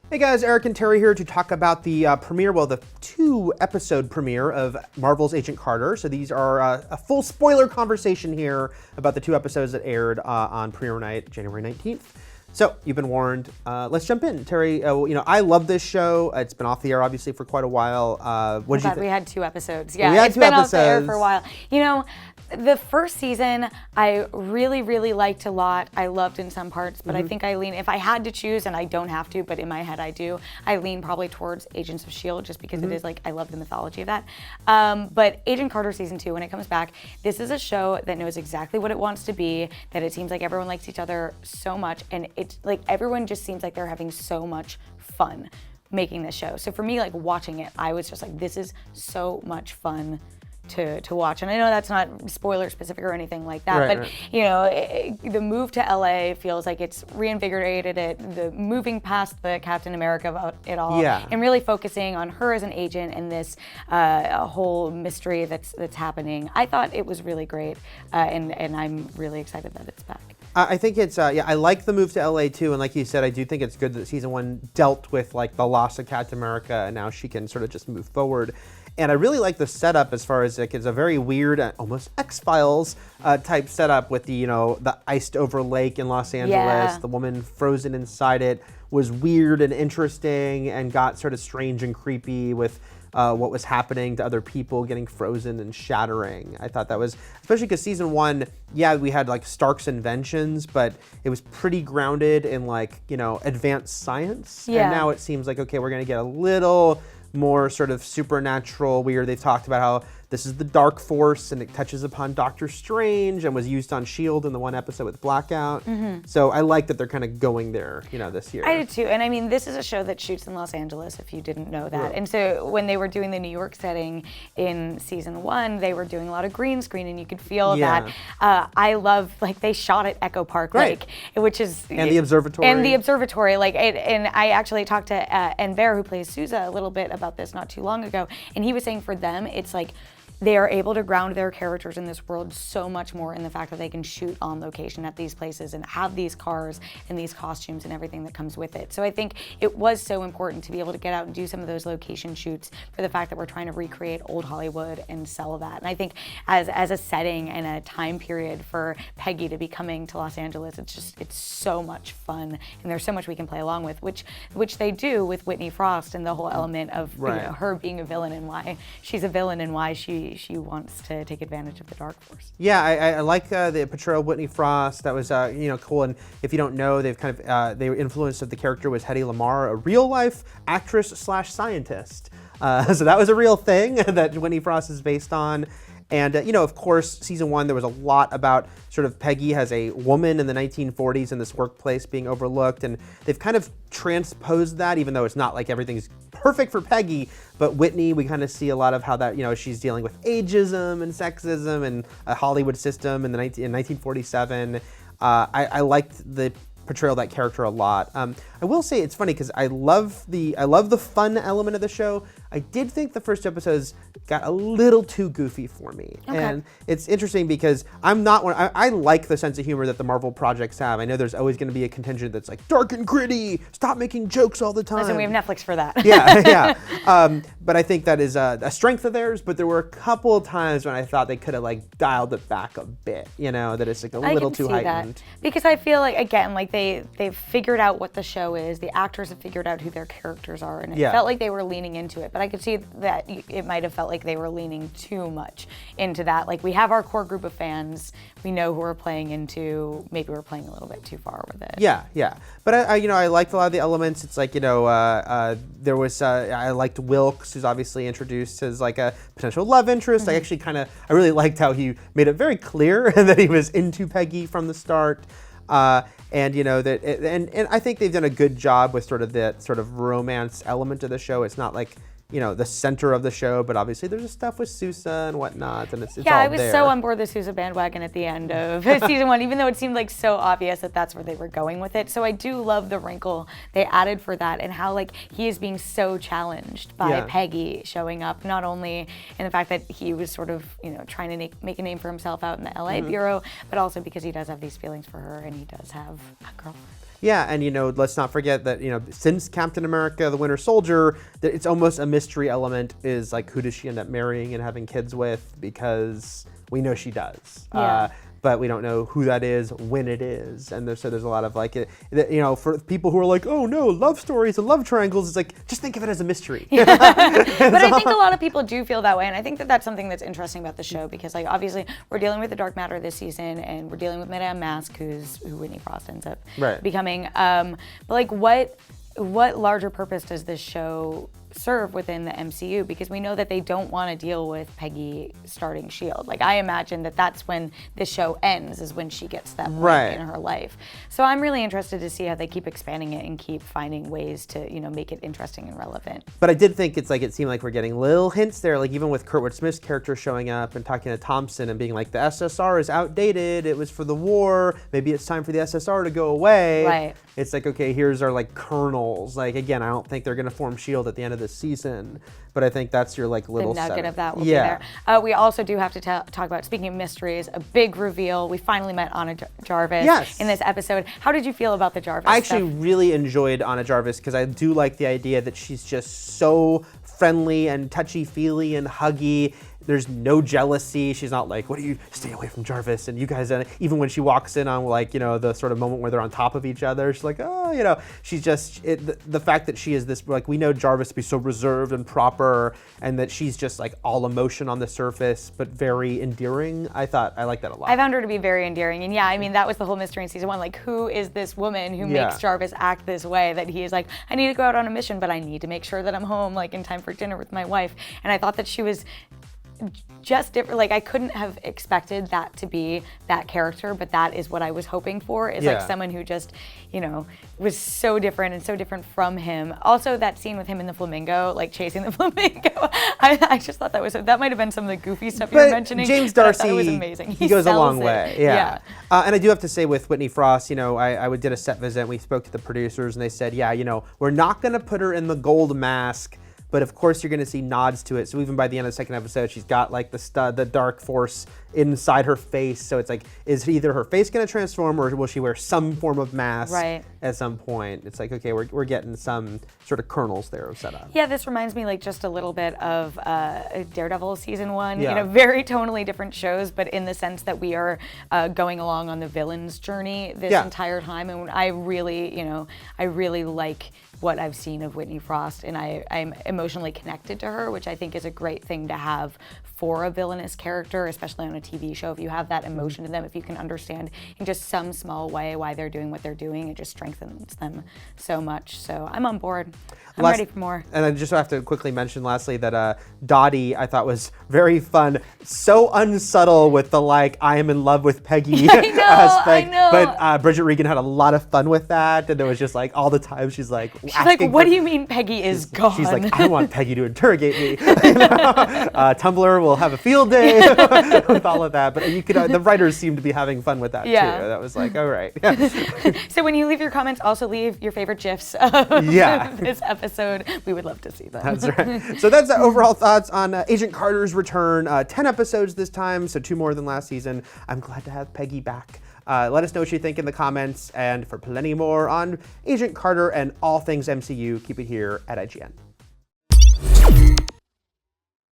Hey guys, Eric and Terry here to talk about the the 2-episode premiere of Marvel's Agent Carter. So these are a full spoiler conversation here about the 2 episodes that aired on premiere night, January 19th. So you've been warned. Let's jump in. Terry, I love this show. It's been off the air obviously for quite a while. What did you think? We had 2 episodes. Yeah, we had it's 2 been episodes. off the air for a while. The first season I really, really liked a lot. I loved in some parts, but I think I lean, if I had to choose, and I don't have to, but in my head I do, I lean probably towards Agents of S.H.I.E.L.D. just because it is I love the mythology of that. But Agent Carter season 2, when it comes back, this is a show that knows exactly what it wants to be, that it seems like everyone likes each other so much, and it's like everyone just seems like they're having so much fun making this show. So for me, watching it, I was just like, this is so much fun to watch. And I know that's not spoiler specific or anything like that, but the move to LA feels like it's reinvigorated it, the moving past the Captain America about it all, and really focusing on her as an agent and this whole mystery that's happening. I thought it was really great, and I'm really excited that it's back. I think it's, I like the move to LA too, and like you said, I do think it's good that season 1 dealt with the loss of Captain America, and now she can sort of just move forward. And I really like the setup as far as it's a very weird, almost X-Files type setup with the iced over lake in Los Angeles. The woman frozen inside it was weird and interesting and got sort of strange and creepy with what was happening to other people getting frozen and shattering. I thought that was, especially because season 1, we had Stark's inventions, but it was pretty grounded in advanced science. And now it seems like, okay, we're gonna get a little more sort of supernatural, weird. They've talked about how this is the Darkforce and it touches upon Doctor Strange and was used on S.H.I.E.L.D. in the one episode with Blackout. So I like that they're kind of going there, this year. I do too. And I mean, this is a show that shoots in Los Angeles, if you didn't know that. And so when they were doing the New York setting in season 1, they were doing a lot of green screen and you could feel that. I love, they shot at Echo Park Lake, which is... And the observatory. And the observatory. And I actually talked to Enver, who plays Sousa, a little bit about this not too long ago. And he was saying for them, it's they are able to ground their characters in this world so much more in the fact that they can shoot on location at these places and have these cars and these costumes and everything that comes with it. So I think it was so important to be able to get out and do some of those location shoots for the fact that we're trying to recreate old Hollywood and sell that. And I think as a setting and a time period for Peggy to be coming to Los Angeles, it's so much fun and there's so much we can play along with, which they do with Whitney Frost and the whole element of her being a villain and why she's a villain and why she wants to take advantage of the Darkforce. Yeah, I like the portrayal of Whitney Frost. That was cool. And if you don't know, they've kind of they were influenced of the character was Hedy Lamarr, a real life actress / scientist. So that was a real thing that Whitney Frost is based on. And, of course, season 1, there was a lot about sort of Peggy as a woman in the 1940s in this workplace being overlooked. And they've kind of transposed that, even though it's not like everything's perfect for Peggy. But Whitney, we kind of see a lot of how that, she's dealing with ageism and sexism and a Hollywood system in 1947. I liked the portrayal of that character a lot. I will say it's funny because I love the fun element of the show. I did think the first episodes got a little too goofy for me. Okay. And it's interesting because I'm not one, I like the sense of humor that the Marvel projects have. I know there's always going to be a contingent that's dark and gritty, stop making jokes all the time. Listen, we have Netflix for that. Yeah. But I think that is a strength of theirs, but there were a couple of times when I thought they could have dialed it back a bit, that it's a little too heightened. That. Because I feel again, they've figured out what the show is, the actors have figured out who their characters are, and it felt like they were leaning into it. But I could see that it might have felt like they were leaning too much into that. We have our core group of fans, we know who we're playing into, maybe we're playing a little bit too far with it. Yeah. But I liked a lot of the elements. It's there was, I liked Wilkes, who's obviously introduced as a potential love interest. I really liked how he made it very clear that he was into Peggy from the start. And I think they've done a good job with sort of that sort of romance element of the show. It's not the center of the show, but obviously there's stuff with Sousa and whatnot, and it's all there. I was so on board the Sousa bandwagon at the end of season 1, even though it seemed so obvious that that's where they were going with it. So I do love the wrinkle they added for that and how he is being so challenged by Peggy showing up, not only in the fact that he was sort of trying to make a name for himself out in the LA bureau, but also because he does have these feelings for her and he does have a girlfriend. Yeah, and let's not forget that since Captain America: The Winter Soldier, that it's almost a mystery element. Is like, who does she end up marrying and having kids with? Because we know she does. Yeah. But we don't know who that is, when it is, and so there's a lot of like, for people who are like, oh no, love stories and love triangles, it's like, just think of it as a mystery. But I think a lot of people do feel that way, and I think that that's something that's interesting about the show, because like obviously we're dealing with the dark matter this season, and we're dealing with Madame Mask, who Whitney Frost ends up becoming. But like, what larger purpose does this show serve within the MCU? Because we know that they don't want to deal with Peggy starting S.H.I.E.L.D. Like, I imagine that that's when the show ends, is when she gets that point in her life. So I'm really interested to see how they keep expanding it and keep finding ways to, make it interesting and relevant. But I did think it seemed like we're getting little hints there, like even with Kurtwood Smith's character showing up and talking to Thompson and being like, the SSR is outdated, it was for the war, maybe it's time for the SSR to go away. Right. It's like, okay, here's our like kernels. Like, again, I don't think they're gonna form S.H.I.E.L.D. at the end of the season, but I think that's your like little the nugget setup. of that will be there. We also do have to talk about, speaking of mysteries, a big reveal. We finally met Anna Jarvis in this episode. How did you feel about the Jarvis I actually stuff? really enjoyed Anna Jarvis, because I do like the idea that she's just so friendly and touchy-feely and huggy. There's no jealousy. She's not like, what do you, stay away from Jarvis, and you guys, even when she walks in on like, the sort of moment where they're on top of each other, she's like, oh, she's just, the fact that she is this, like, we know Jarvis to be so reserved and proper, and that she's just like all emotion on the surface, but very endearing. I like that a lot. I found her to be very endearing, and yeah, I mean, that was the whole mystery in season 1. Like, who is this woman who makes Jarvis act this way, that he is like, I need to go out on a mission, but I need to make sure that I'm home, like, in time for dinner with my wife. And I thought that she was just different. Like, I couldn't have expected that to be that character, but that is what I was hoping for, is like someone who just, was so different and so different from him. Also, that scene with him in the flamingo, like chasing the flamingo, I just thought that might have been some of the goofy stuff you were mentioning. James Darcy, was amazing. He goes a long way. Yeah. And I do have to say, with Whitney Frost, I did a set visit, and we spoke to the producers, and they said, we're not going to put her in the gold mask, but of course you're going to see nods to it. So even by the end of the second episode, she's got like the Darkforce inside her face. So it's like, is either her face going to transform, or will she wear some form of mask at some point? It's like, okay, we're getting some sort of kernels there set up. Yeah, this reminds me like just a little bit of Daredevil season 1. Very tonally different shows, but in the sense that we are going along on the villain's journey this entire time. And I really like what I've seen of Whitney Frost, and I'm emotionally connected to her, which I think is a great thing to have for a villainous character, especially on a TV show. If you have that emotion to them, if you can understand in just some small way why they're doing what they're doing, it just strengthens them so much. So I'm on board. I'm ready for more. And I just have to quickly mention lastly that Dottie, I thought, was very fun. So unsubtle with the like, I am in love with Peggy aspect. I know. But Bridget Regan had a lot of fun with that. And there was just like all the time she's like, what do you mean Peggy is gone? She's like, I want Peggy to interrogate me. Tumblr will have a field day with all of that. But the writers seemed to be having fun with that too. That was like, all right. So when you leave your comments, also leave your favorite GIFs of this episode. We would love to see them. That's right. So that's the overall thoughts on Agent Carter's return. 10 episodes this time, so 2 more than last season. I'm glad to have Peggy back. Let us know what you think in the comments, and for plenty more on Agent Carter and all things MCU, keep it here at IGN.